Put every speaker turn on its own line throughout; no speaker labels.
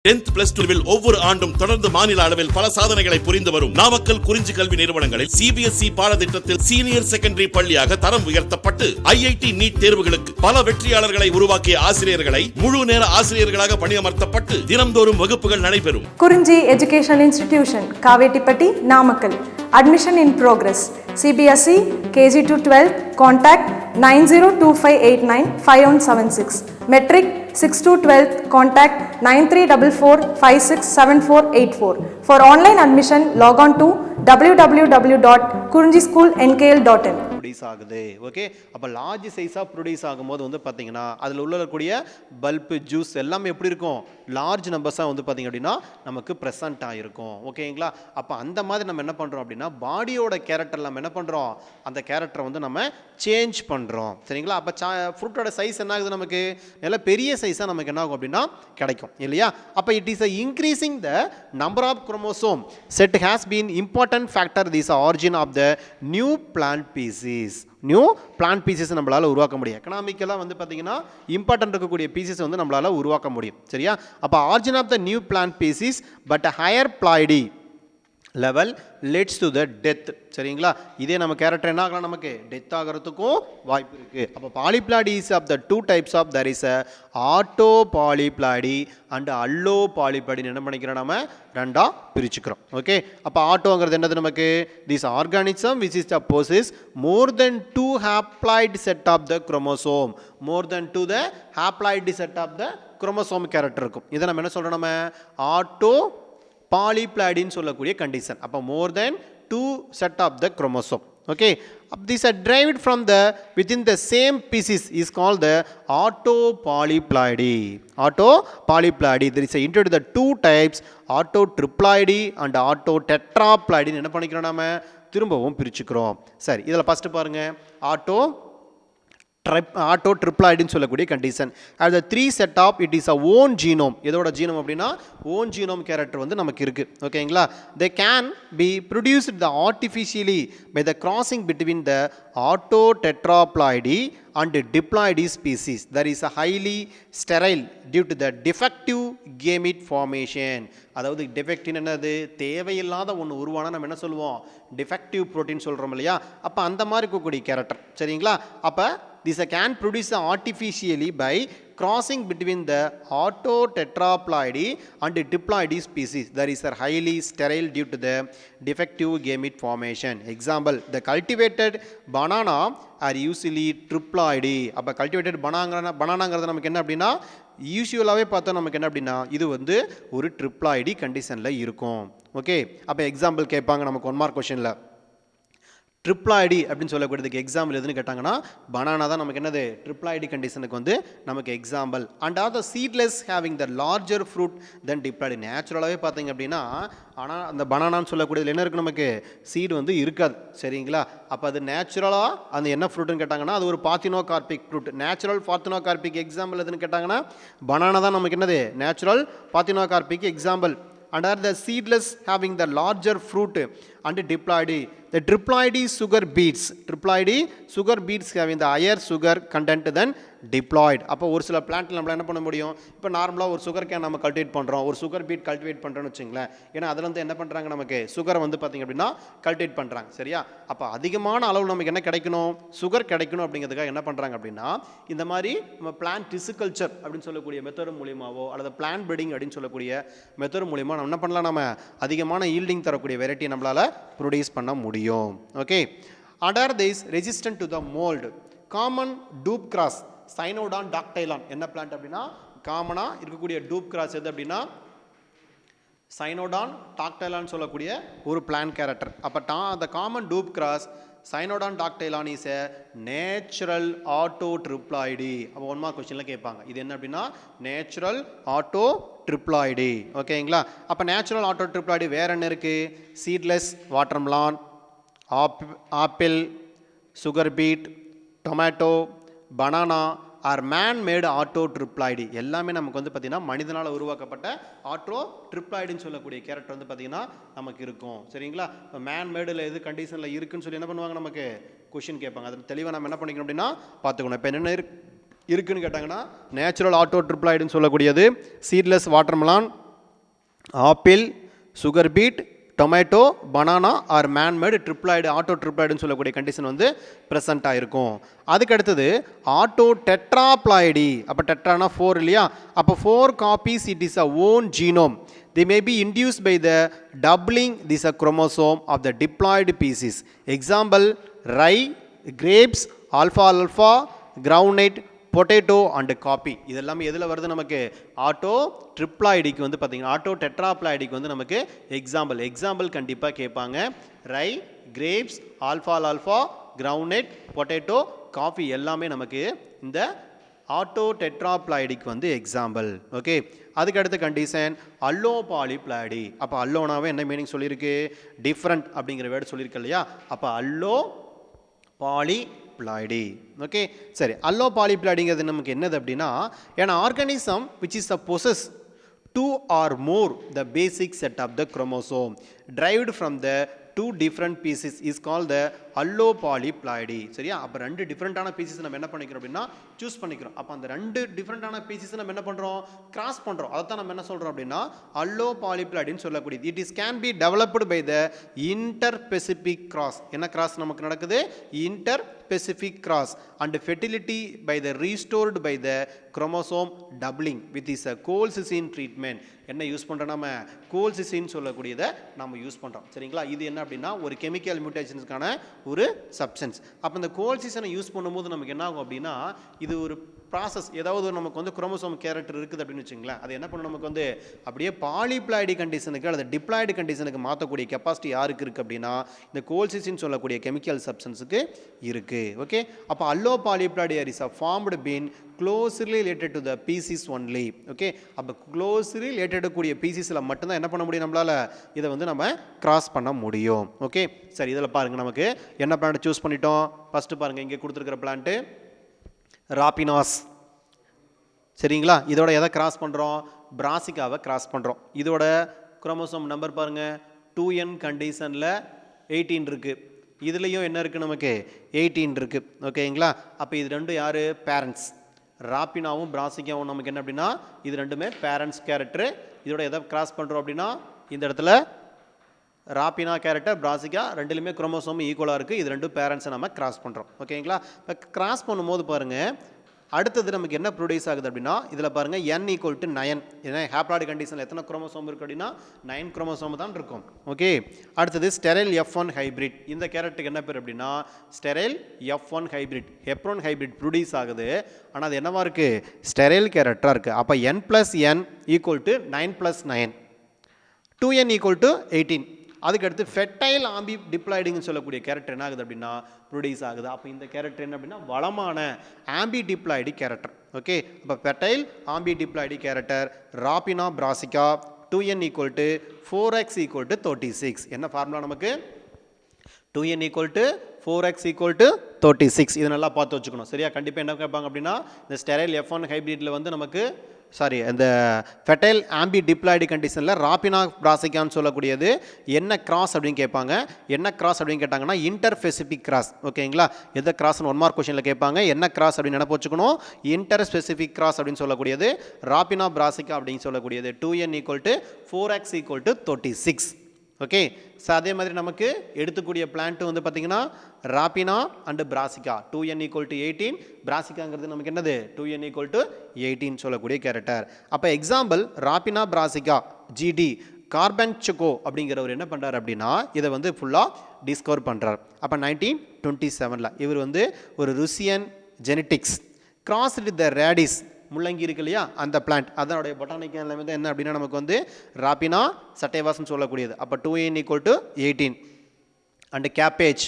10th plus 2 ஒவ்வொரு ஆண்டும் தொடர்ந்து மாநில அளவில் பல சாதனைகளை புரிந்து வரும் நாமக்கல் குறிஞ்சி கல்வி நிறுவனங்களில் சிபிஎஸ்இ பாடத்திட்டத்தில் சீனியர் செகண்டரி பள்ளியாக தரம் உயர்த்தப்பட்டு ஐஐடி நீட் தேர்வுகளுக்கு பல வெற்றியாளர்களை உருவாக்கிய ஆசிரியர்களை முழு நேர ஆசிரியர்களாக பணியமர்த்தப்பட்டு தினம்தோறும் வகுப்புகள் நடைபெறும்.
குறிஞ்சி education institution, Kavettipatti, Namakkal. Admission in progress. CBSE KG to 12. Contact 9025895176. Metric 6 to 12. Contact 9344567484. For online admission, log on to www.kurinjischoolnkl.in.
Produce ஆகுது. ஓகே, அப்போ லார்ஜ் சைஸாக ப்ரொடியூஸ் ஆகும்போது வந்து பார்த்தீங்கன்னா அதில் உள்ளக்கூடிய பல்பு ஜூஸ் எல்லாமே எப்படி இருக்கும், லார்ஜ் நம்பர்ஸாக வந்து பார்த்திங்க அப்படின்னா நமக்கு ப்ரெசன்ட் ஆகிருக்கும். ஓகேங்களா, அப்போ அந்த மாதிரி நம்ம என்ன பண்ணுறோம் அப்படின்னா பாடியோட கேரக்டர் நம்ம என்ன பண்ணுறோம், அந்த கேரக்டரை வந்து நம்ம சேஞ்ச் பண்ணுறோம். சரிங்களா, அப்போ ஃப்ரூட்டோட சைஸ் என்ன ஆகுது, நமக்கு நல்ல பெரிய சைஸாக நமக்கு என்ன ஆகும் அப்படின்னா கிடைக்கும் இல்லையா. அப்போ it is increasing the number of chromosome set has been important factor this origin of the new plant species. New plant species நம்மளால் உருவாக்க முடியும். எக்கனாமிக்கலாக வந்து பார்த்தீங்கன்னா இம்பார்ட்டன்ட் இருக்கக்கூடிய பீசஸ் வந்து நம்மளால் உருவாக்க முடியும். சரியா, அப்போ origin of the new plant species but higher ploidy level leads to the death. சரிங்களா, இதே நம்ம கேரக்டர் என்ன ஆகலாம், நமக்கு டெத் ஆகிறதுக்கும் வாய்ப்பு இருக்குது. அப்போ polyploidy is of the two types of there is auto polyploidy and allo பாலிப்ளாய்டின்னு என்ன பண்ணிக்கிறோம், நம்ம ரெண்டாக பிரிச்சுக்கிறோம். ஓகே, அப்போ ஆட்டோங்கிறது என்னது, நமக்கு this organism which is the possess more than 2 haploid set of the chromosome. More than 2 the haploid set of the chromosome character இருக்கும். இதை நம்ம என்ன சொல்கிறோம், நம்ம ஆட்டோ பாலிப்ளாய்டின்னு சொல்லக்கூடிய கண்டிஷன். அப்போ more than 2 set of the chromosome. Okay, these are derived from the within the same species is called the autopolyploidy. Autopolyploidy, there is into the two types, autotriploidy and autotetraploidy. என்ன பண்ணிக்கிறோம், நாம திரும்பவும் பிரிச்சுக்கிறோம். சரி, இதில் first பாருங்க, ஆட்டோட்ரிப்ளாய்டுன்னு சொல்லக்கூடிய condition. அது 3 set of it is a own genome. எதோட ஜீனோம் அப்படின்னா ஓன் ஜீனோம் கேரக்டர் வந்து நமக்கு இருக்குது. ஓகேங்களா, they can be produced the artificially by the crossing between the autotetraploidy and diploidy species. There is a highly sterile due to the defective gamete formation. அதாவது டிஃபெக்டின் என்னது, தேவையில்லாத ஒன்று உருவான நம்ம என்ன சொல்லுவோம், டிஃபெக்டிவ் ப்ரோட்டீன் சொல்கிறோம் இல்லையா. அப்போ அந்த மாதிரி இருக்கக்கூடிய கேரக்டர். சரிங்களா, அப்போ this can produce artificially by crossing between the autotetraploidy and diploidy species. There is a highly sterile due to the defective gamete formation. Example, the cultivated banana are usually triploidy. அப்போ cultivated பனானாங்கிறது நமக்கு என்ன அப்படின்னா யூஸ்வலாகவே பார்த்தா நமக்கு என்ன அப்படின்னா இது வந்து ஒரு ட்ரிப்ளாய்டி கண்டிஷனில் இருக்கும். ஓகே, அப்போ எக்ஸாம்பிள் கேட்பாங்க நமக்கு 1 மார்க் கொஷனில். ட்ரிப்ளாய்டி அப்படின்னு சொல்லக்கூடியதுக்கு எக்ஸாம்பிள் எதுன்னு கேட்டாங்கன்னா பனானா தான் நமக்கு என்னது ட்ரிப்ளாய்டி கண்டிஷனுக்கு வந்து நமக்கு example. And are the seedless having the larger fruit then diploidy. நேச்சுரலாகவே பார்த்தீங்க அப்படின்னா ஆனால் அந்த பனானான்னு சொல்லக்கூடியதில் என்ன இருக்குது, நமக்கு சீடு வந்து இருக்காது. சரிங்களா, அப்போ அது நேச்சுரலாக அந்த என்ன ஃப்ரூட்டுன்னு கேட்டாங்கன்னா அது ஒரு parthenocarpic fruit. Natural parthenocarpic example எதுன்னு கேட்டாங்கன்னா பனானா தான் நமக்கு என்னது natural parthenocarpic example. And are the seedless having the larger fruit and diploidy. The triploidy sugar beets. Triploidy sugar beets having the higher sugar content than diploid. அப்போ ஒரு சில பிளான்ட்டில் நம்மளால் என்ன பண்ண முடியும், இப்போ நார்மலாக ஒரு சுகர் கேன் நம்ம கல்டிவேட் பண்ணுறோம், ஒரு சுகர் பீட் கல்டிவேட் பண்ணுறோன்னு வச்சுங்களேன். ஏன்னா அதில் வந்து என்ன பண்ணுறாங்க, நமக்கு சுகரை வந்து பார்த்திங்க அப்படின்னா கல்டிவேட் பண்ணுறாங்க. சரியா, அப்போ அதிகமான அளவு நமக்கு என்ன கிடைக்கணும், சுகர் கிடைக்கணும். அப்படிங்கிறதுக்காக என்ன பண்ணுறாங்க அப்படின்னா இந்த மாதிரி நம்ம பிளான்ட் டிசிகல்ச்சர் அப்படின்னு சொல்லக்கூடிய மெத்தட் மூலியமாவோ அல்லது பிளான்ட் ப்ரீடிங் அப்படின்னு சொல்லக்கூடிய மெத்தட் மூலியமாக நம்ம என்ன பண்ணலாம், நம்ம அதிகமான ஈல்டிங் தரக்கூடிய வெரைட்டி நம்மளால் ப்ரொடியூஸ் பண்ண முடியும். Okay, under this resistant to the mould common doob grass Cynodon dactylon. என்ன பிளான்ட் அப்படின்னா காமனாக இருக்கக்கூடிய டூப் கிராஸ் எது அப்படின்னா சைனோடான் டாக்டைலான் சொல்லக்கூடிய ஒரு பிளான்ட் கேரக்டர். அப்போ அந்த common doob grass Cynodon dactylon is a natural autotriploidy. அப்போ 1 மார்க் கொஸ்டினில் கேட்பாங்க இது என்ன அப்படின்னா நேச்சுரல் ஆட்டோட்ரிப்ளாய்டி. ஓகேங்களா, அப்போ நேச்சுரல் ஆட்டோட்ரிப்ளாய்டி வேறு என்ன இருக்குது, seedless watermelon, apple, sugar beet, tomato, banana are man made autotriploidy. எல்லாமே நமக்கு வந்து பார்த்திங்கன்னா மனிதனால் உருவாக்கப்பட்ட ஆட்டோட்ரிப்ளாய்டுன்னு சொல்லக்கூடிய கேரக்டர் வந்து பார்த்திங்கன்னா நமக்கு இருக்கும். சரிங்களா, இப்போ மேன் மேடில் எது கண்டிஷனில் இருக்குன்னு சொல்லி என்ன பண்ணுவாங்க, நமக்கு கொஷின் கேட்பாங்க. அதில் தெளிவாக நம்ம என்ன பண்ணிக்கணும் அப்படின்னா பார்த்துக்கணும். இப்போ என்னென்ன இருக்குன்னு கேட்டாங்கன்னா நேச்சுரல் ஆட்டோட்ரிப்ளாய்டுன்னு சொல்லக்கூடியது seedless watermelon, apple, sugar beet, tomato, banana are man made triploid auto ட்ரிப்ளாய்டுன்னு சொல்லக்கூடிய கண்டிஷன் வந்து ப்ரெசென்ட் ஆகிருக்கும். அதுக்கு அடுத்தது ஆட்டோ டெட்ராப்ளாய்டி. அப்போ டெட்ரானா 4 இல்லையா, அப்போ 4 copies it is a own genome. They may be induced by the doubling this chromosome of the diploid species. Example, rye, grapes, alfalfa, groundnut, potato and coffee. இதெல்லாமே எதில் வருது நமக்கு? ஆட்டோ ட்ரிப்ளாய்டிக்கு வந்து பார்த்தீங்கன்னா ஆட்டோ டெட்ராப்ளாய்டிக்கு வந்து நமக்கு எக்ஸாம்பிள் கண்டிப்பாக கேட்பாங்க. ரை, grapes, alpha, groundnut, potato, coffee எல்லாமே நமக்கு இந்த ஆட்டோ டெட்ராப்ளாய்டிக்கு வந்து எக்ஸாம்பிள். ஓகே, அதுக்கு அடுத்த கண்டிஷன் அல்லோ பாலிப்ளாய்டி. அப்போ அல்லோனாவே என்ன மீனிங் சொல்லியிருக்கு? டிஃப்ரெண்ட் அப்படிங்கிற வேர்டு சொல்லியிருக்கு இல்லையா, அப்போ அல்லோ பாலிப்ளாய்டி. ஓகே, சரி, அல்லோ பாலிப்ளாய்டிங்கிறது நமக்கு என்னது அப்படின்னா, an organism which is a possess 2 or more the basic set of the chromosome derived from the 2 different pieces is called the allopolyploidy. சரியா? அப்போ 2 டிஃப்ரெண்டான பீசஸ் நம்ம என்ன பண்ணிக்கிறோம் அப்படின்னா சூஸ் பண்ணிக்கிறோம். அப்போ அந்த 2 டிஃப்ரெண்டான பீசஸ் நம்ம என்ன பண்ணுறோம்? கிராஸ் பண்ணுறோம். அதை தான் நம்ம என்ன சொல்கிறோம் அப்படின்னா allopolyploidyன்னு சொல்லக்கூடியது. It is can be developed by the interspecific cross. என்ன கிராஸ் நமக்கு நடக்குது? Interspecific cross and fertility by the restored by the chromosome doubling with is a colchicine treatment. என்ன யூஸ் பண்ணுறோம்? நம்ம கோல்சிசின்னு சொல்லக்கூடியதை நம்ம யூஸ் பண்ணுறோம். சரிங்களா? இது என்ன அப்படின்னா ஒரு கெமிக்கல் மியூட்டேஷன்ஸ்க்கான ஒரு சப்ஸ்டன்ஸ். அப்போ இந்த கோல்சிசனை யூஸ் பண்ணும்போது நமக்கு என்ன ஆகும் அப்படின்னா, இது ஒரு ப்ராசஸ். ஏதாவது நமக்கு வந்து குரோமோசோம் கேரக்டர் இருக்குது அப்படின்னு வச்சுங்களேன், அது என்ன பண்ணும்? நமக்கு வந்து அப்படியே பாலிப்ளாய்டி கண்டிஷனுக்கு அல்லது டிப்ளாய்டு கண்டிஷனுக்கு மாற்றக்கூடிய கெப்பாசிட்டி யாருக்கு இருக்குது அப்படின்னா இந்த கோல்சிசின்னு சொல்லக்கூடிய கெமிக்கல் சப்ஸ்டன்ஸுக்கு இருக்குது. ஓகே, அப்போ allo polyploidy is a formed been closely related to the species only. Okay, அப்போ க்ளோஸ்லி ரிலேட்டட் கூடிய பீசிஸில் மட்டும்தான் என்ன பண்ண முடியும்? நம்மளால் இதை வந்து நம்ம கிராஸ் பண்ண முடியும். ஓகே, சரி, இதில் பாருங்கள் நமக்கு என்ன பிளான்ட் சூஸ் பண்ணிட்டோம். ஃபஸ்ட்டு பாருங்கள், இங்கே கொடுத்துருக்கிற பிளான்ட்டு ராபினாஸ். சரிங்களா? இதோட எதை கிராஸ் பண்ணுறோம்? பிராசிகாவை கிராஸ் பண்ணுறோம். இதோட குரோமோசோம் நம்பர் பாருங்கள், 2n கண்டிஷனில் 18 இருக்குது. இதுலேயும் என்ன இருக்குது? நமக்கு 18 இருக்குது. ஓகேங்களா? அப்போ இது ரெண்டும் யார்? பேரண்ட்ஸ். ராபினாவும் பிராசிகாவும் நமக்கு என்ன அப்படின்னா இது ரெண்டுமே பேரண்ட்ஸ் கேரக்டரு. இதோட எதை கிராஸ் பண்ணுறோம் அப்படின்னா இந்த இடத்துல ராபினா கேரக்டர், பிராசிகா ரெண்டுலையுமே குரோமோசோம் ஈக்குவலாக இருக்குது. இது ரெண்டும் பேரண்ட்ஸை நம்ம கிராஸ் பண்ணுறோம். ஓகேங்களா? இப்போ கிராஸ் பண்ணும்போது பாருங்கள் அடுத்தது நமக்கு என்ன ப்ரொடியூஸ் ஆகுது அப்படின்னா இதில் பாருங்கள் n = 9. ஏன்னா ஹேப்ளாய்டு கண்டிஷனில் எத்தனை குரோமோசோம் இருக்குது அப்படின்னா 9 குரோமோசோம் தான் இருக்கும். ஓகே, அடுத்தது ஸ்டெரைல் F1 ஹைப்ரிட். இந்த கேரக்டருக்கு என்ன பேர் அப்படின்னா sterile F1 hybrid. Hebron hybrid produce ஆகுது, ஆனால் அது என்னவா இருக்குது? ஸ்டெரைல் கேரக்டராக இருக்குது. அப்போ n + n = 9 + 9, 2n = 18. அதுக்கடுத்து ஃபெர்டைல் ஆம்பி டிப்ளாய்டிங்னு சொல்லக்கூடிய கேரக்டர் என்ன ஆகுது அப்படின்னா ப்ரொடியூஸ் ஆகுது. அப்போ இந்த கேரக்டர் என்ன அப்படின்னா வளமான ஆம்பி டிப்ளாய்டி கேரக்டர். ஓகே, அப்போ fertile amphi diploidy character Raphanobrassica 2n = 4x = 36. என்ன ஃபார்முலா நமக்கு? 2n = 4x = 36. இது நல்லா பார்த்து வச்சுக்கணும். சரியா? கண்டிப்பாக என்ன கேட்பாங்க அப்படின்னா இந்த ஸ்டெரைல் F1 ஹைப்ரிட்டில் வந்து நமக்கு இந்த ஃபெர்டைல் ஆம்பி டிப்ளாய்டு கண்டிஷனில் ராபினா பிராசிகான்னு சொல்லக்கூடியது என்ன கிராஸ் அப்படின்னு கேட்பாங்க. என்ன கிராஸ் அப்படின்னு கேட்டாங்கன்னா இன்டர்ஸ்பெசிபிக் கிராஸ். ஓகேங்களா? எந்த கிராஸ்னு 1 மார்க் கொஸ்டினில் கேட்பாங்க. என்ன கிராஸ் அப்படின்னு நினைப்பு வச்சுக்கணும். இன்டர்ஸ்பெசிபிக் கிராஸ் அப்படின்னு சொல்லக்கூடியது ராபினா பிராசிகா அப்படின்னு சொல்லக்கூடியது 2n = 4x = 36. ஓகே, ஸோ அதே மாதிரி நமக்கு எடுத்துக்கூடிய பிளான்ட்டு வந்து பார்த்திங்கன்னா ராபினா அண்டு பிராசிகா 2n = 18. பிராசிகாங்கிறது நமக்கு என்னது? 2n = 18 சொல்லக்கூடிய கேரக்டர். அப்போ எக்ஸாம்பிள் ராபினா பிராசிகா ஜிடி கார்பன்செகோ அப்படிங்கிறவர் என்ன பண்ணுறாரு அப்படின்னா இதை வந்து ஃபுல்லாக டிஸ்கவர் பண்ணுறார். அப்போ 1927 இவர் வந்து ஒரு Russian genetics cross with the radish முள்ளங்கி இருக்கு இல்லையா அந்த பிளான்ட், அதனுடைய பொட்டானிக்கல் நேம் வந்து என்ன அப்படின்னா நமக்கு வந்து ராபினா சட்டேவாஸ்ன்னு சொல்லக்கூடியது. அப்போ 2n = 18 அண்டு கேப்பேஜ்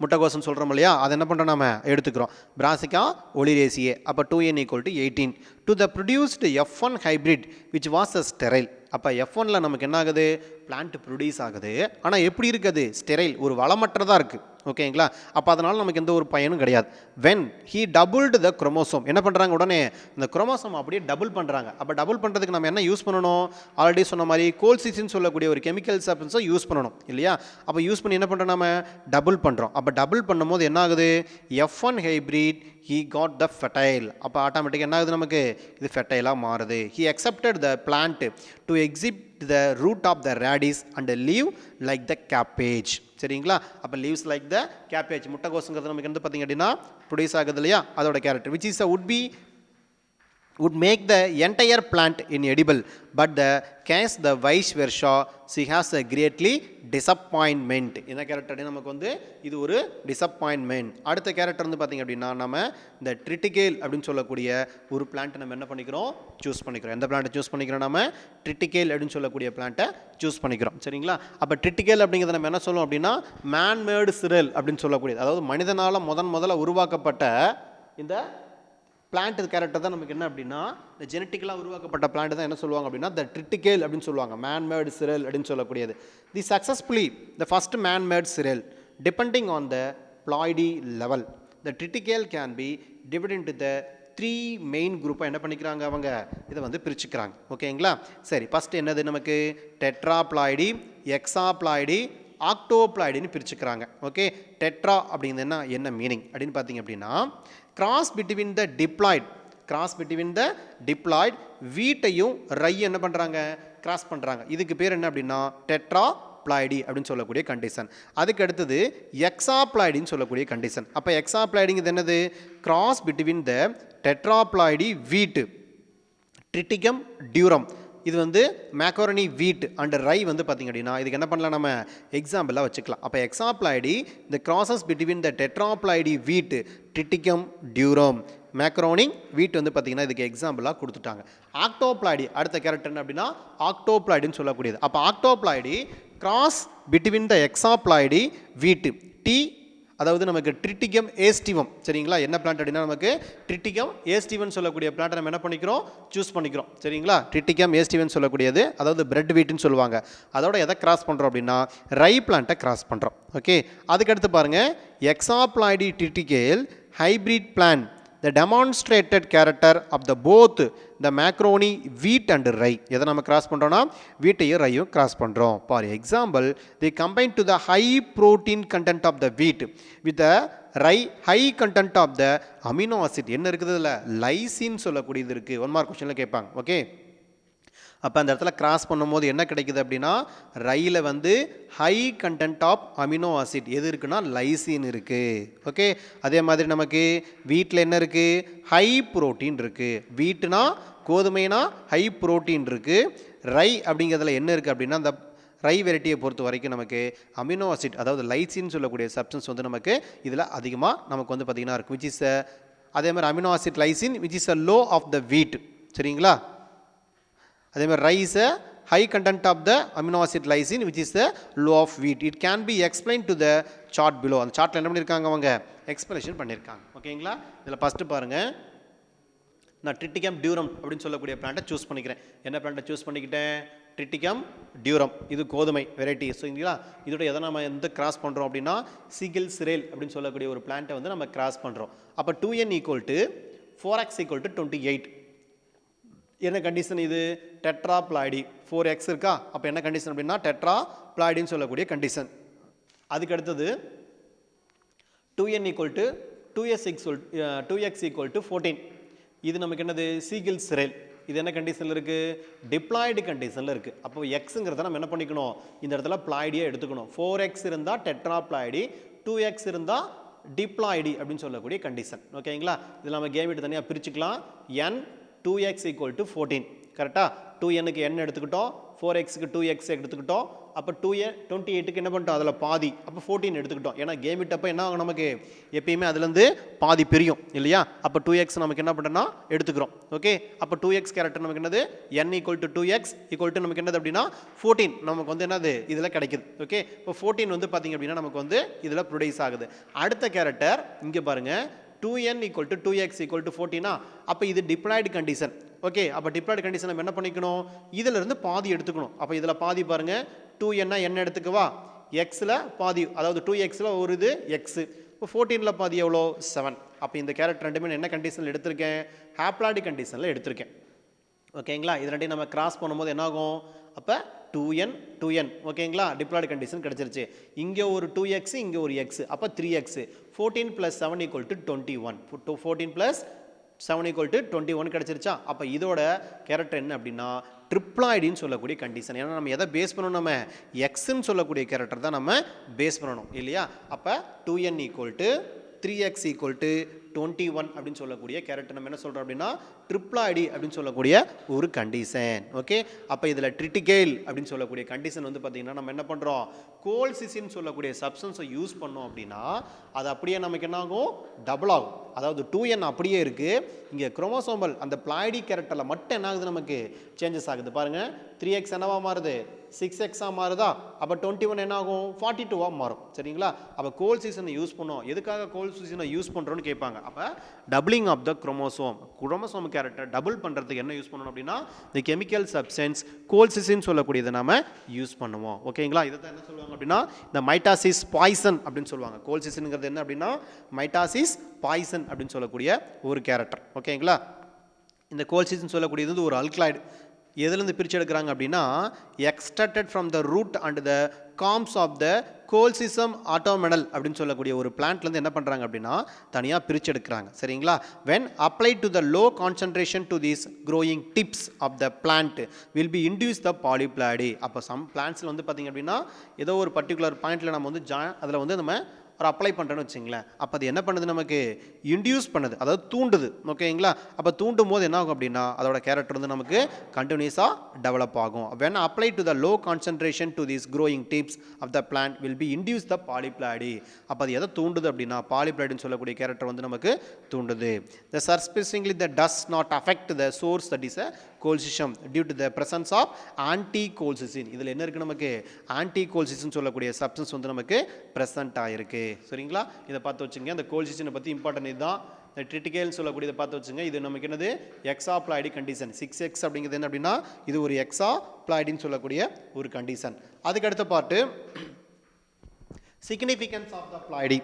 முட்டைகோசன்னு சொல்கிறோம் இல்லையா, அதை என்ன பண்ணுறோம் நம்ம எடுத்துக்கிறோம். பிராசிகா ஒலிரேசியே. அப்போ 2n = 18 to the produced F1 hybrid which was a sterile. அப்போ F1ல் நமக்கு என்ன ஆகுது? பிளான்ட் ப்ரொடியூஸ் ஆகுது, ஆனால் எப்படி இருக்குது? ஸ்டெரைல், ஒரு வளமற்றதாக இருக்குது. ஓகேங்களா? அப்போ அதனால் நமக்கு எந்த ஒரு பயனும் கிடையாது. when he doubled the chromosome என்ன பண்ணுறாங்க, உடனே இந்த குரோமோசோம் அப்படியே டபுள் பண்ணுறாங்க. அப்போ டபுள் பண்ணுறதுக்கு நம்ம என்ன யூஸ் பண்ணணும், ஆல்ரெடி சொன்ன மாதிரி கோல்சிசின்னு சொல்லக்கூடிய ஒரு கெமிக்கல் சப்ஸ்டன்ஸை யூஸ் பண்ணணும் இல்லையா? அப்போ யூஸ் பண்ணி என்ன பண்ணுறோம், நம்ம டபுள் பண்ணுறோம். அப்போ டபுள் பண்ணும்போது என்ன ஆகுது, F1 hybrid he got the fertile. அப்போ ஆட்டோமேட்டிக் என்ன ஆகுது, நமக்கு இது ஃபெர்டைலாக மாறுது. he accepted the plant to exhibit the root of the radish and leave like the cabbage. சரிங்களா? அப்போ leaves like the cabbage, முட்டைகோசுங்கிறது நமக்கு வந்து பார்த்திங்க அப்படின்னா ப்ரொடியூஸ் ஆகுது இல்லையா, அதோட character which is a would make the entire plant inedible, but the case the vice versa, she has a greatly disappointment. இந்த கேரக்டர் நமக்கு வந்து இது ஒரு டிசப்பாயின்மெண்ட். அடுத்த கேரக்டர் வந்து பார்த்திங்க அப்படின்னா நம்ம இந்த ட்ரிட்டிகேல் அப்படின்னு சொல்லக்கூடிய ஒரு பிளான்ட்டை நம்ம என்ன பண்ணிக்கிறோம், சூஸ் பண்ணிக்கிறோம். எந்த பிளான்ட்டை சூஸ் பண்ணிக்கிறோம், நம்ம ட்ரிட்டிகேல் அப்படின்னு சொல்லக்கூடிய பிளான்ட்டை சூஸ் பண்ணிக்கிறோம். சரிங்களா? அப்போ ட்ரிட்டிகேல் அப்படிங்கிறத நம்ம என்ன சொல்லுவோம் அப்படின்னா மேன்மேடு சிரல் அப்படின்னு சொல்லக்கூடியது, அதாவது மனிதனால் முதல்ல உருவாக்கப்பட்ட இந்த பிளான்ட் கேரக்டர் தான் நமக்கு என்ன அப்படின்னா இந்த ஜெனட்டிக்கலாக உருவாக்கப்பட்ட பிளான்ட் தான் என்ன சொல்லுவாங்க அப்படின்னா த ட்ரிட்டிகேல் அப்படின்னு சொல்லுவாங்க, மேன்மேடு சிரல் அப்படின்னு சொல்லக்கூடியது. The successfully the first man made cereal depending on the ploidy level. The triticale can be divide into the 3 main குரூப்பாக என்ன பண்ணிக்கிறாங்க, அவங்க இதை வந்து பிரிச்சுக்கிறாங்க. ஓகேங்களா? சரி, ஃபஸ்ட்டு என்னது, நமக்கு டெட்ராப்ளாய்டி, எக்ஸாப்ளாய்டி, ஆக்டோப்ளாய்டின்னு பிரிச்சுக்கிறாங்க. ஓகே, டெட்ரா அப்படிங்கிறது என்ன மீனிங் அப்படின்னு பார்த்தீங்க அப்படின்னா கிராஸ் பிட்வீன் த டிப்ளாய்ட் வீட்டையும் ரை என்ன பண்ணுறாங்க, கிராஸ் பண்ணுறாங்க. இதுக்கு பேர் என்ன அப்படின்னா டெட்ராப்ளாய்டி அப்படின்னு சொல்லக்கூடிய கண்டிஷன். அதுக்கு அடுத்தது எக்ஸாப்ளாய்டின்னு சொல்லக்கூடிய கண்டிஷன். அப்போ எக்ஸாப்ளாய்டிங்கிறது என்னது, கிராஸ் பிட்வீன் த டெட்ராப்ளாய்டி வீட்டு ட்ரிட்டிகம் டியூரம், இது வந்து மேக்கரோனி வீட் அண்ட் ரை வந்து பார்த்திங்க அப்படின்னா இதுக்கு என்ன பண்ணலாம், நம்ம எக்ஸாம்பிளாக வச்சுக்கலாம். அப்போ எக்ஸாப்ளாய்டி இந்த கிராசஸ் பிட்வீன் த டெட்ராப்ளாய்டி வீட் ட்ரிட்டிகம் டியூரம் மேக்ரோனி வீட் வந்து பார்த்திங்கன்னா இதுக்கு எக்ஸாம்பிளாக கொடுத்துட்டாங்க. ஆக்டோப்ளாய்டி அடுத்த கேரக்டர் என்ன அப்படின்னா ஆக்டோப்ளாய்டின்னு சொல்லக்கூடியது. அப்போ ஆக்டோப்ளாய்டி கிராஸ் பிட்வீன் த எக்ஸாப்ளாய்டி வீட்டு டி, அதாவது நமக்கு ட்ரிட்டிகம் ஏஸ்டிவம். சரிங்களா? என்ன பிளான்ட் அப்படின்னா நமக்கு ட்ரிட்டிகம் ஏஸ்டிவன் சொல்லக்கூடிய பிளான்ட்டை நம்ம என்ன பண்ணிக்கிறோம், சூஸ் பண்ணிக்கிறோம். சரிங்களா? ட்ரிட்டிகம் ஏஸ்டிவன் சொல்லக்கூடியது அதாவது பிரெட் வீட்டுன்னு சொல்லுவாங்க. அதோட எதை கிராஸ் பண்ணுறோம் அப்படின்னா ரை பிளான்ட்டை கிராஸ் பண்ணுறோம். ஓகே, அதுக்கடுத்து பாருங்கள் hexaploidy triticale hybrid plant the demonstrated character of the both the macaroni wheat and rye. எதை நம்ம கிராஸ் பண்ணுறோன்னா வீட்டையும் ரையும் கிராஸ் பண்ணுறோம். For example they combine to the high protein content of the wheat with the rye high content of the amino acid. என்ன இருக்குது இல்லை, lysine சொல்லக்கூடியது இருக்குது. 1 மார்க் கொஸ்டினில் கேட்பாங்க. ஓகே, அப்போ அந்த இடத்துல கிராஸ் பண்ணும்போது என்ன கிடைக்குது அப்படின்னா ரையில் வந்து high content of amino acid எது இருக்குன்னா லைசின் இருக்குது. ஓகே, அதே மாதிரி நமக்கு வீட்டில் என்ன இருக்குது, ஹை புரோட்டீன் இருக்குது. வீட்டுனா கோதுமைனா ஹை புரோட்டீன் இருக்குது. ரை அப்படிங்கிறதுல என்ன இருக்குது அப்படின்னா அந்த ரை வெரைட்டியை பொறுத்த வரைக்கும் நமக்கு அமினோ ஆசிட் அதாவது லைசின்னு சொல்லக்கூடிய சப்ஸ்டன்ஸ் வந்து நமக்கு இதில் அதிகமாக நமக்கு வந்து பார்த்திங்கன்னா இருக்குது. விச் இஸ் அதே மாதிரி amino acid lysine which is a low of the wheat. சரிங்களா? அதே மாதிரி rice high content of the amino acid lysine which is the low of wheat. It can be explained to the chart below. அந்த சார்ட்டில் என்ன பண்ணியிருக்காங்க, அவங்க explanation பண்ணியிருக்காங்க. ஓகேங்களா? இதில் ஃபஸ்ட்டு பாருங்கள், நான் ட்ரிட்டிகம் டியூரம் அப்படின்னு சொல்லக்கூடிய பிளான்ட்டை சூஸ் பண்ணிக்கிறேன். என்ன பிளான்ட்டை சூஸ் பண்ணிக்கிட்டேன், ட்ரிட்டிகம் டியூரம். இது கோதுமை வெரைட்டி. சரிங்களா? இதோட எதை நம்ம எந்த கிராஸ் பண்ணுறோம் அப்படின்னா சிகில் சிரேல் அப்படின்னு சொல்லக்கூடிய ஒரு பிளான்ட்டை வந்து நம்ம கிராஸ் பண்ணுறோம். அப்போ 2n = 4x = 28. என்ன கண்டிஷன், இது டெட்ராப்ளாய்டி 4x இருக்கா. அப்போ என்ன கண்டிஷன் அப்படின்னா டெட்ராப்ளாய்டின்னு சொல்லக்கூடிய கண்டிஷன். அதுக்கு அடுத்தது 2n = 2x = 14. இது நமக்கு என்னது, சீகில் சிரேல். இது என்ன கண்டிஷனில் இருக்குது, டிப்ளாய்டு கண்டிஷனில் இருக்குது. அப்போ எக்ஸுங்கிறத நம்ம என்ன பண்ணிக்கணும், இந்த இடத்துல பிளாய்டியாக எடுத்துக்கணும். 4x இருந்தால் டெட்ராப்ளாய்டி, 2x இருந்தால் டிப்ளாய்டி அப்படின்னு சொல்லக்கூடிய கண்டிஷன். ஓகேங்களா? இதில் நம்ம கேம் விட்டு தனியாக பிரிச்சுக்கலாம். n 2x = 14. கரெக்டாக? 2nக்கு n எடுத்துக்கிட்டோம், 4xக்கு 2x எடுத்துக்கிட்டோம். அப்போ 28க்கு என்ன பண்ணிட்டோம், அதில் பாதி, அப்போ 14 எடுத்துக்கிட்டோம். ஏன்னா கேம் விட்டப்போ என்ன ஆகும், நமக்கு எப்பயுமே அதுலேருந்து பாதி பிரியும் இல்லையா. அப்போ 2x நமக்கு என்ன பண்ணோம்னா எடுத்துக்கிறோம். ஓகே, அப்போ 2x கேரக்டர் நமக்கு என்னது, n = 2x = நமக்கு என்னது அப்படின்னா 14 நமக்கு வந்து என்னது இதில் கிடைக்குது. ஓகே, இப்போ 14 வந்து பார்த்திங்க அப்படின்னா நமக்கு வந்து இதில் ப்ரொடியூஸ் ஆகுது. அடுத்த கேரக்டர் இங்கே பாருங்கள், 2n = 2x = 14. அப்போ இது டிப்ளாய்டு கண்டிஷன். ஓகே, அப்போ டிப்ளாய்டு கண்டிஷன் நம்ம என்ன பண்ணிக்கணும், இதிலிருந்து பாதி எடுத்துக்கணும். அப்போ இதில் பாதி பாருங்கள், 2n என்ன எடுத்துக்கவா, எக்ஸில் பாதி, அதாவது 2xல் ஒரு இது எக்ஸு. இப்போ 14ல் பாதி எவ்வளோ 7. அப்போ இந்த கேரக்டர் ரெண்டுமே என்ன கண்டிஷனில் எடுத்திருக்கேன், ஹாப்ளாய்டு கண்டிஷனில் எடுத்திருக்கேன். ஓகேங்களா, இது ரெண்டையும் நம்ம கிராஸ் பண்ணும்போது என்னாகும், அப்போ 2n 2n ஓகேங்களா, டிப்ளாய்டு கண்டிஷன் கிடச்சிருச்சு. இங்கே ஒரு 2x, இங்கே ஒரு x, அப்போ 3x. 14 + 7 = 21. 14 + 7 = 21 கிடச்சிருச்சா. அப்போ இதோட கேரக்டர் என்ன அப்படின்னா ட்ரிப்ளாய்டுன்னு சொல்லக்கூடிய கண்டிஷன். ஏன்னா நம்ம எதை பேஸ் பண்ணணும், நம்ம எக்ஸ்ன்னு சொல்லக்கூடிய கேரக்டர் தான் நம்ம பேஸ் பண்ணணும் இல்லையா. அப்போ 2n = 3x = 21 அப்படின்னு சொல்லக்கூடிய கேரக்டர் நம்ம என்ன சொல்கிறோம் அப்படின்னா ட்ரிப்ளாய்டு அப்படின்னு சொல்லக்கூடிய ஒரு கண்டிஷன். ஓகே, அப்போ இதில் ட்ரிட்டிகேல் அப்படின்னு சொல்லக்கூடிய கண்டிஷன் வந்து பார்த்திங்கன்னா நம்ம என்ன பண்ணுறோம், கோல்சிசின்னு சொல்லக்கூடிய சப்ஸ்டன்ஸை யூஸ் பண்ணோம் அப்படின்னா அது அப்படியே நமக்கு என்ன ஆகும், டபுள் ஆகும். அதாவது 2n அப்படியே இருக்குது, இங்கே குரோமோசோமல் அந்த பிளாய்டி கேரக்டரில் மட்டும் என்ன ஆகுது, நமக்கு சேஞ்சஸ் ஆகுது. பாருங்கள், 3x என்னவா மாறுது, 6x மாறுதா. அப்போ 21 என்ன ஆகும், 42 மாறும். சரிங்களா, அப்போ கோல்சிசனை யூஸ் பண்ணோம். எதுக்காக கோல்சிசனை யூஸ் பண்ணுறோன்னு கேட்பாங்க. அப்போ doubling of the chromosome character double பண்ணுறதுக்கு என்ன யூஸ் பண்ணணும் அப்படின்னா இந்த கெமிக்கல் சப்ஸ்டன்ஸ் கோல்சிசின் சொல்லக்கூடியதை நம்ம யூஸ் பண்ணுவோம். ஓகேங்களா, இதை தான் என்ன சொல்லுவாங்க அப்படின்னா இந்த மைட்டாசிஸ் பாய்சன் அப்படின்னு சொல்லுவாங்க. கோல்சிசின்ங்கிறது என்ன அப்படின்னா மைட்டாசிஸ் பாய்சன் அப்படின்னு சொல்லக்கூடிய ஒரு கேரக்டர். ஓகேங்களா, இந்த கோல்சிசின் சொல்லக்கூடியது ஒரு அல்கலாய்டு. எதுலேருந்து பிரித்து எடுக்கிறாங்க அப்படின்னா extracted from the root and the corms of the colchicum autumnale அப்படின்னு சொல்லக்கூடிய ஒரு பிளான்ட்லேருந்து என்ன பண்ணுறாங்க அப்படின்னா தனியாக பிரித்து எடுக்கிறாங்க. சரிங்களா, when applied to the low concentration to these growing tips of the plant will be induced the polyploidy. அப்போ சம் பிளான்ட்ஸில் வந்து பார்த்திங்க அப்படின்னா ஏதோ ஒரு பர்டிகுலர் பாயிண்ட்டில் நம்ம வந்து அதில் வந்து நம்ம ஒரு அப்ளை பண்ணுறேன்னு வச்சுங்களேன். அப்போ அது என்ன பண்ணுது, நமக்கு இன்டியூஸ் பண்ணுது, அதாவது தூண்டுது. ஓகேங்களா, அப்போ தூண்டும் போது என்ன ஆகும் அப்படின்னா அதோட கேரக்டர் வந்து நமக்கு கண்டினியூஸாக டெவலப் ஆகும். when applied to the low concentration to these growing tips of the plant will be induced the polyploidy. அப்போ அது எதை தூண்டுது அப்படின்னா பாலிப்ளாய்டுன்னு சொல்லக்கூடிய கேரக்டர் வந்து நமக்கு தூண்டுது. the surprisingly that does not affect the source, that is a coelcism due to the presence of anti-coelcicin. இதில் என்ன இருக்குது, நமக்கு anti-coelcicin சொல்லக்கூடிய சப்ஸ்டன்ஸ் வந்து நமக்கு ப்ரெசென்ட் ஆகிருக்கு. சரிங்களா, இதை பார்த்து வச்சுங்க. அந்த கோல்சிசினை பற்றி இம்பார்ட்டன்ட் இதுதான். இந்த ட்ரிட்டிகேல்னு சொல்லக்கூடியதை பார்த்து வச்சுங்க. இது நமக்கு என்னது எக்ஸாப்ளாய்டு கண்டிஷன். 6x அப்படிங்கிறது என்ன அப்படின்னா இது ஒரு எக்ஸாப்ளாய்டுன்னு சொல்லக்கூடிய ஒரு கண்டிஷன். அதுக்கு அடுத்த part significance of the ploidy.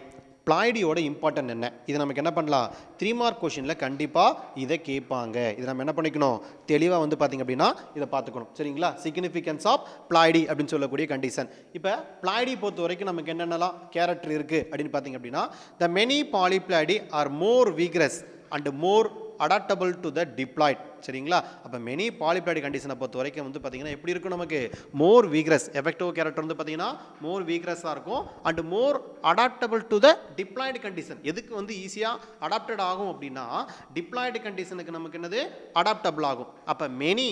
பிளாய்டியோட இம்பார்ட்டன்ட் என்ன, இது நமக்கு என்ன பண்ணலாம் 3 மார்க் கொஷினில் கண்டிப்பாக இதை கேட்பாங்க. இதை நம்ம என்ன பண்ணிக்கணும் தெளிவாக வந்து பார்த்திங்க அப்படின்னா இதை பார்த்துக்கணும். சரிங்களா, சிக்னிஃபிகன்ஸ் ஆஃப் பிளாய்டி அப்படின்னு சொல்லக்கூடிய கண்டிஷன். இப்போ பிளாய்டி பொறுத்த வரைக்கும் நமக்கு என்னென்னலாம் கேரக்டர் இருக்குது அப்படின்னு பார்த்திங்க அப்படின்னா the many polyploidy are more vigorous and more adaptable to the diploid. சரிங்களா, அப்போ மெனி பாலிப்ளாய்டு கண்டிஷனை பொறுத்த வரைக்கும் வந்து பார்த்திங்கன்னா எப்படி இருக்கும், நமக்கு மோர் வீக்ரஸ் எஃபெக்டிவ் கேரக்டர் வந்து பார்த்திங்கன்னா மோர் வீக்ரஸாக இருக்கும் and more adaptable to the diploid condition. எதுக்கு வந்து ஈஸியாக அடாப்டட் ஆகும் அப்படின்னா டிப்ளாய்டு கண்டிஷனுக்கு நமக்கு என்னது அடாப்டபிள் ஆகும். அப்போ மெனி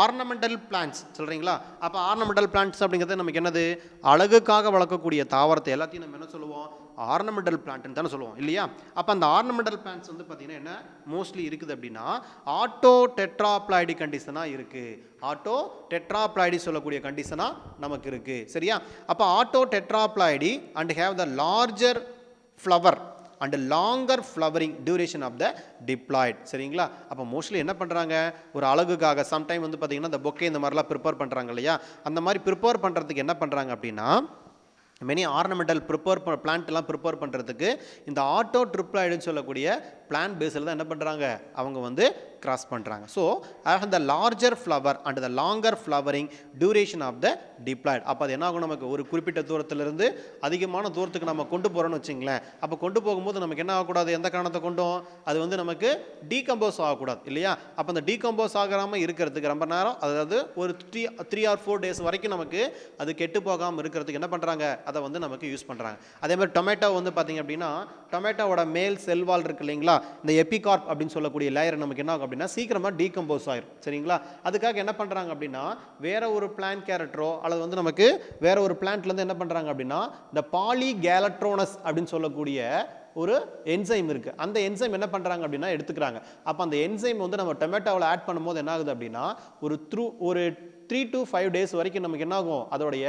ஆர்னமெண்டல் பிளான்ட்ஸ் சொல்கிறீங்களா, அப்போ ஆர்னமெண்டல் பிளான்ட்ஸ் அப்படிங்கிறது நமக்கு என்னது அழகுக்காக வளர்க்கக்கூடிய தாவரத்தை எல்லாத்தையும் நம்ம என்ன சொல்லுவோம் ஆர்னமெண்டல் பிளான்ட்னு தானே சொல்லுவோம் இல்லையா. அப்போ அந்த ஆர்னமெண்டல் பிளான்ட்ஸ் வந்து பார்த்திங்கன்னா என்ன மோஸ்ட்லி இருக்குது அப்படின்னா ஆட்டோ டெட்ராப்ளாய்டு கண்டிஷனாக இருக்குது. ஆட்டோ டெட்ராப்ளாய்டு சொல்லக்கூடிய கண்டிஷனாக நமக்கு இருக்குது. சரியா, அப்போ auto tetraploid and have the larger flower and longer flowering duration of the diploid. சரிங்களா, அப்போ மோஸ்ட்லி என்ன பண்ணுறாங்க ஒரு அழகுக்காக சம்டைம் வந்து பார்த்திங்கன்னா இந்த பொக்கே இந்த மாதிரிலாம் ப்ரிப்பேர் பண்ணுறாங்க இல்லையா. அந்த மாதிரி ப்ரிப்பேர் பண்ணுறதுக்கு என்ன பண்ணுறாங்க அப்படின்னா மெனி ஆர்னமெண்டல் பிளான்ட்லாம் ப்ரிப்பேர் பண்ணுறதுக்கு இந்த ஆட்டோ ட்ரிப்ளாய்டுன்னு சொல்லக்கூடிய பிளான்ட் பேஸில் தான் என்ன பண்ணுறாங்க அவங்க வந்து கிராஸ் பண்ணுறாங்க. ஸோ அந்த larger flower and the longer flowering duration of the diploid. அப்போ அது என்ன ஆகும் நமக்கு ஒரு குறிப்பிட்ட தூரத்திலிருந்து அதிகமான தூரத்துக்கு நம்ம கொண்டு போகிறோன்னு வச்சுங்களேன். அப்போ கொண்டு போகும்போது நமக்கு என்ன ஆகக்கூடாது, எந்த காரணத்தை கொண்டும் அது வந்து நமக்கு டீகம்போஸ் ஆகக்கூடாது இல்லையா. அப்போ அந்த டீகம்போஸ் ஆகாமல் இருக்கிறதுக்கு ரொம்ப நேரம், அதாவது ஒரு 3 or 4 days வரைக்கும் நமக்கு அது கெட்டு போகாமல் இருக்கிறதுக்கு என்ன பண்ணுறாங்க அதை வந்து நமக்கு யூஸ் பண்ணுறாங்க. அதே மாதிரி டொமேட்டோ வந்து பார்த்திங்க அப்படின்னா டொமேட்டோவோட மேல் செல்வால் இருக்கு இல்லைங்களா, இந்த எபிகார்ப் அப்படின்னு சொல்லக்கூடிய லேயர் நமக்கு என்ன ஆகும் அப்படின்னா சீக்கிரமாக டீகம்போஸ் ஆயிரும். சரிங்களா, அதுக்காக என்ன பண்ணுறாங்க அப்படின்னா வேற ஒரு பிளான்ட் கேரக்டரோ அல்லது வந்து நமக்கு வேற ஒரு பிளான்ட்லேருந்து என்ன பண்ணுறாங்க அப்படின்னா இந்த பாலிகேலட்ரோனஸ் அப்படின்னு சொல்லக்கூடிய ஒரு என்சைம் இருக்குது. அந்த என்சைம் என்ன பண்ணுறாங்க அப்படின்னா எடுத்துக்கிறாங்க. அப்போ அந்த என்சைம் வந்து நம்ம டொமேட்டோவில் ஆட் பண்ணும்போது என்ன ஆகுது அப்படின்னா ஒரு 3 to 5 days வரைக்கும் நமக்கு என்ன ஆகும் அதோடைய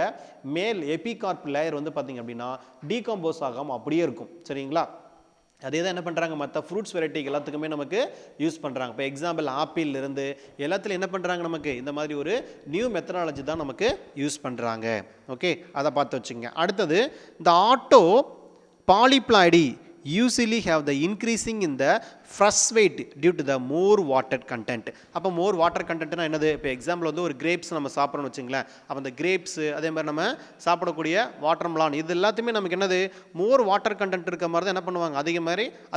மேல் எபிகார்ப் லேயர் வந்து பார்த்திங்க அப்படின்னா டீகம்போஸ் ஆகாமல் அப்படியே இருக்கும். சரிங்களா, அதே தான் என்ன பண்ணுறாங்க மற்ற ஃப்ரூட்ஸ் வெரைட்டிக்கு எல்லாத்துக்குமே நமக்கு யூஸ் பண்ணுறாங்க. இப்போ எக்ஸாம்பிள் ஆப்பிள் இருந்து எல்லாத்துலையும் என்ன பண்ணுறாங்க நமக்கு இந்த மாதிரி ஒரு நியூ மெத்தடாலஜி தான் நமக்கு யூஸ் பண்ணுறாங்க. ஓகே, அதை பார்த்து வச்சுங்க. அடுத்தது இந்த auto polyploidy usually have the increasing in the fresh weight due to the more water content. அப்போ மோர் வாட்டர் கண்டென்ட்னா என்னது? இப்போ எக்ஸாம்பிள் வந்து ஒரு கிரேப்ஸ் நம்ம சாப்பிட்றோம்னு வச்சுங்களேன். அப்போ அந்த கிரேப்ஸு அதே மாதிரி நம்ம சாப்பிடக்கூடிய வாட்டர் மெலான் இது எல்லாத்தையுமே நமக்கு என்னது மோர் வாட்டர் கண்டென்ட் இருக்க மாதிரி தான் என்ன பண்ணுவாங்க,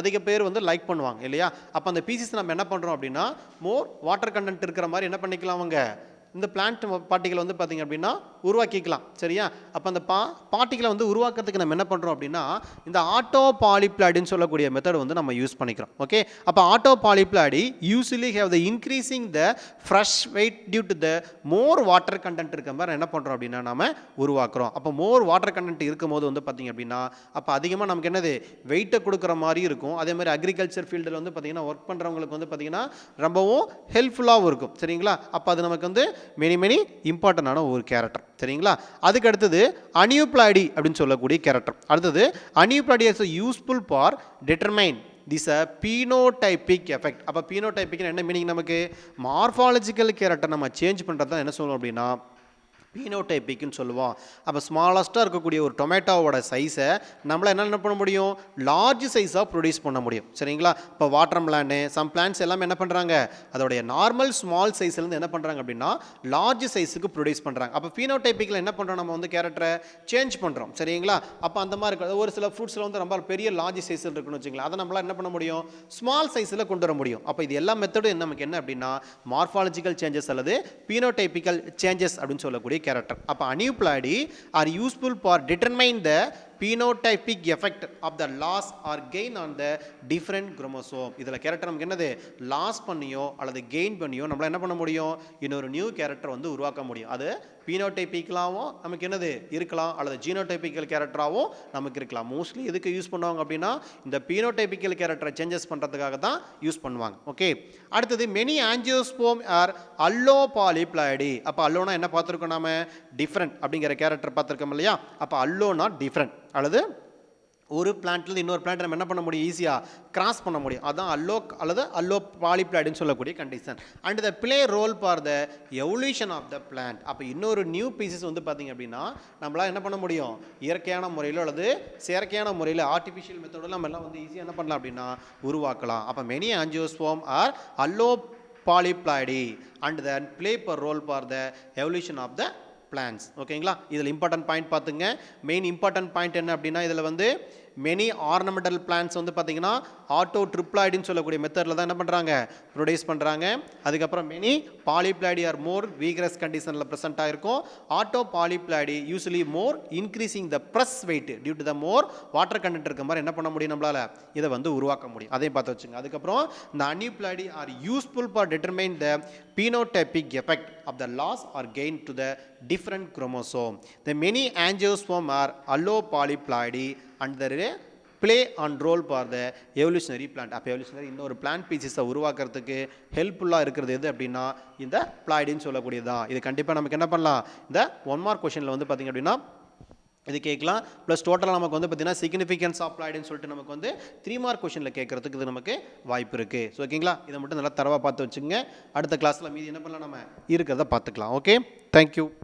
அதிக பேர் வந்து லைக் பண்ணுவாங்க இல்லையா? அப்போ அந்த பீசஸ் நம்ம என்ன பண்ணுறோம் அப்படின்னா மோர் வாட்டர் கண்டென்ட் இருக்கிற மாதிரி என்ன பண்ணிக்கலாம் அவங்க இந்த பிளான்ட் பார்ட்டிகளை வந்து பார்த்திங்க அப்படின்னா உருவாக்கிக்கலாம். சரியா? அப்போ அந்த பார்ட்டிகளை வந்து உருவாக்குறதுக்கு நம்ம என்ன பண்ணுறோம் அப்படின்னா இந்த ஆட்டோ பாலிப்ளாய்டின்னு சொல்லக்கூடிய மெத்தட் வந்து நம்ம யூஸ் பண்ணிக்கிறோம். ஓகே, அப்போ autopolyploidy usually have the increasing the fresh weight due to the more water content இருக்க மாதிரி என்ன பண்ணுறோம் அப்படின்னா நம்ம உருவாக்குறோம். அப்போ மோர் வாட்டர் கண்டென்ட் இருக்கும் போது வந்து பார்த்திங்க அப்படின்னா அப்போ அதிகமாக நமக்கு என்னது வெயிட்டை கொடுக்குற மாதிரி இருக்கும். அதே மாதிரி அக்ரிகல்ச்சர் ஃபீல்டில் வந்து பார்த்திங்கன்னா ஒர்க் பண்ணுறவங்களுக்கு வந்து பார்த்திங்கன்னா ரொம்பவும் ஹெல்ப்ஃபுல்லாகவும் இருக்கும். சரிங்களா? அப்போ அது நமக்கு வந்து மெனி இம்பார்ட்டண்டான ஒரு கேரக்டர். சரிங்களா? அதுக்கு அடுத்தது அனியூப்ளாய்டி அப்படின்னு சொல்லக்கூடிய கேரக்டர். அடுத்தது aneuploidy is useful for determine this phenotypic effect. அப்போ பீனோடைபிக் என்ன மீனிங்? நமக்கு மார்ஃபாலஜிக்கல் கேரக்டர் நம்ம சேஞ்ச் பண்ணுறது தான் என்ன சொல்லுவோம் அப்படின்னா பீனோடைபிக்னு சொல்லுவோம். அப்போ ஸ்மாலஸ்ட்டாக இருக்கக்கூடிய ஒரு டொமேட்டோவோட சைஸை நம்மளால் என்ன பண்ண முடியும், லார்ஜ் சைஸாக ப்ரொடியூஸ் பண்ண முடியும். சரிங்களா? இப்போ வாட்டர் மெலானு சம் பிளான்ட்ஸ் எல்லாமே என்ன பண்ணுறாங்க அதோடைய நார்மல் ஸ்மால் சைஸ்லேருந்து என்ன பண்ணுறாங்க அப்படின்னா லார்ஜ் சைஸுக்கு ப்ரொடியூஸ் பண்ணுறாங்க. அப்போ பீனோடைபிக்கில் என்ன பண்ணுறோம் நம்ம வந்து கேரக்டரை சேஞ்ச் பண்ணுறோம். சரிங்களா? அப்போ அந்த மாதிரி இருக்கிற ஒரு சில ஃப்ரூட்ஸில் வந்து ரொம்ப பெரிய லார்ஜ் சைஸில் இருக்குன்னு வச்சுங்களேன், அதை நம்மளால் என்ன பண்ண முடியும் ஸ்மால் சைஸில் கொண்டு வர முடியும். அப்போ இது எல்லா மெத்தடும் நமக்கு என்ன அப்படின்னா மார்ஃபாலஜிக்கல் சேஞ்சஸ் அல்லது பீனோடைபிக்கல் சேஞ்சஸ் அப்படின்னு சொல்லக்கூடிய character. அப்ப aneuploidy are useful for determine the phenotypic effect of the loss or gain on the different chromosome. இதில் கேரக்டர் நமக்கு என்னது லாஸ் பண்ணியோ அல்லது கெயின் பண்ணியோ நம்மளால் என்ன பண்ண முடியும் இன்னொரு நியூ கேரக்டர் வந்து உருவாக்க முடியும். அது பீனோடைபிக்கலாகவும் நமக்கு என்னது இருக்கலாம் அல்லது ஜீனோடைபிக்கல் கேரக்டராகவும் நமக்கு இருக்கலாம். மோஸ்ட்லி எதுக்கு யூஸ் பண்ணுவாங்க அப்படின்னா இந்த பீனோடைபிக்கல் கேரக்டரை சேஞ்சஸ் பண்ணுறதுக்காக தான் யூஸ் பண்ணுவாங்க. ஓகே, அடுத்தது many angiosperm are allow polyploidy. அப்போ அல்லோனா என்ன பார்த்துருக்கோம் நாம டிஃப்ரெண்ட் அப்படிங்கிற கேரக்டர் பார்த்துருக்கோம் இல்லையா? அப்போ அல்லோனா டிஃப்ரெண்ட் அல்லது ஒரு பிளான்ட்லேருந்து இன்னொரு பிளான்ட் நம்ம என்ன பண்ண முடியும் ஈஸியாக கிராஸ் பண்ண முடியும். அதுதான் அல்லோ அல்லது அல்லோ பாலிப்ளாய்டுன்னு சொல்லக்கூடிய condition. And the play role for the evolution of the plant. அப்போ இன்னொரு நியூ பீசஸ் வந்து பார்த்திங்க அப்படின்னா நம்மளால் என்ன பண்ண முடியும் இயற்கையான முறையிலோ அல்லது செயற்கையான முறையில் ஆர்டிஃபிஷியல் மெத்தடில் நம்ம எல்லாம் வந்து ஈஸியாக என்ன பண்ணலாம் அப்படின்னா உருவாக்கலாம். அப்போ many angiosperm are allopolyploidy and then play per role for the evolution of the plants. ஓகேங்களா? இதில் இம்பார்ட்டன்ட் பாயிண்ட் பார்த்துங்க. மெயின் இம்பார்ட்டன்ட் பாயிண்ட் என்ன அப்படின்னா இதில் வந்து மெனி ஆர்னமெண்டல் பிளான்ஸ் வந்து பார்த்தீங்கன்னா ஆட்டோ ட்ரிப்ளாய்டுன்னு சொல்லக்கூடிய மெத்தடில் தான் என்ன பண்ணுறாங்க ப்ரொடியூஸ் பண்ணுறாங்க. அதுக்கப்புறம் many polyploidy are more vigorous கண்டிஷனில் ப்ரெசென்ட் ஆகிருக்கும். Autopolyploidy usually more increasing the fresh weight due to the more water content இருக்க மாதிரி என்ன பண்ண முடியும் நம்மளால் இதை வந்து உருவாக்க முடியும். அதையும் பார்த்து வச்சுங்க. அதுக்கப்புறம் இந்த aneuploidy R useful for determine the phenotypic effect of the loss or gain to the different chromosome. The many angiosperm are allopolyploidy and the play on role for the evolutionary plant. அப்போ evolutionary இன்னொரு plant பீசஸை உருவாக்குறதுக்கு ஹெல்ப்ஃபுல்லாக இருக்கிறது எது அப்படின்னா இந்த பிளாய்டின்னு சொல்லக்கூடியது தான். இது கண்டிப்பாக நமக்கு என்ன பண்ணலாம் இந்த 1 மார்க் கொஷனில் வந்து பார்த்திங்க அப்படின்னா இது கேட்கலாம். ப்ளஸ் டோட்டலாக நமக்கு வந்து பார்த்தீங்கன்னா சிக்னிஃபிகன்ஸ் ஆஃப் பிளாய்டுன்னு சொல்லிட்டு நமக்கு வந்து 3 மார்க் கொஷனில் கேட்கறதுக்கு இது நமக்கு வாய்ப்பு இருக்குது. ஸோ ஓகேங்களா, இதை மட்டும் நல்லா தரவாக பார்த்து வச்சுங்க. அடுத்த கிளாஸில் மீதி என்ன பண்ணலாம் நம்ம இருக்கிறத பார்த்துக்கலாம். Okay, thank you.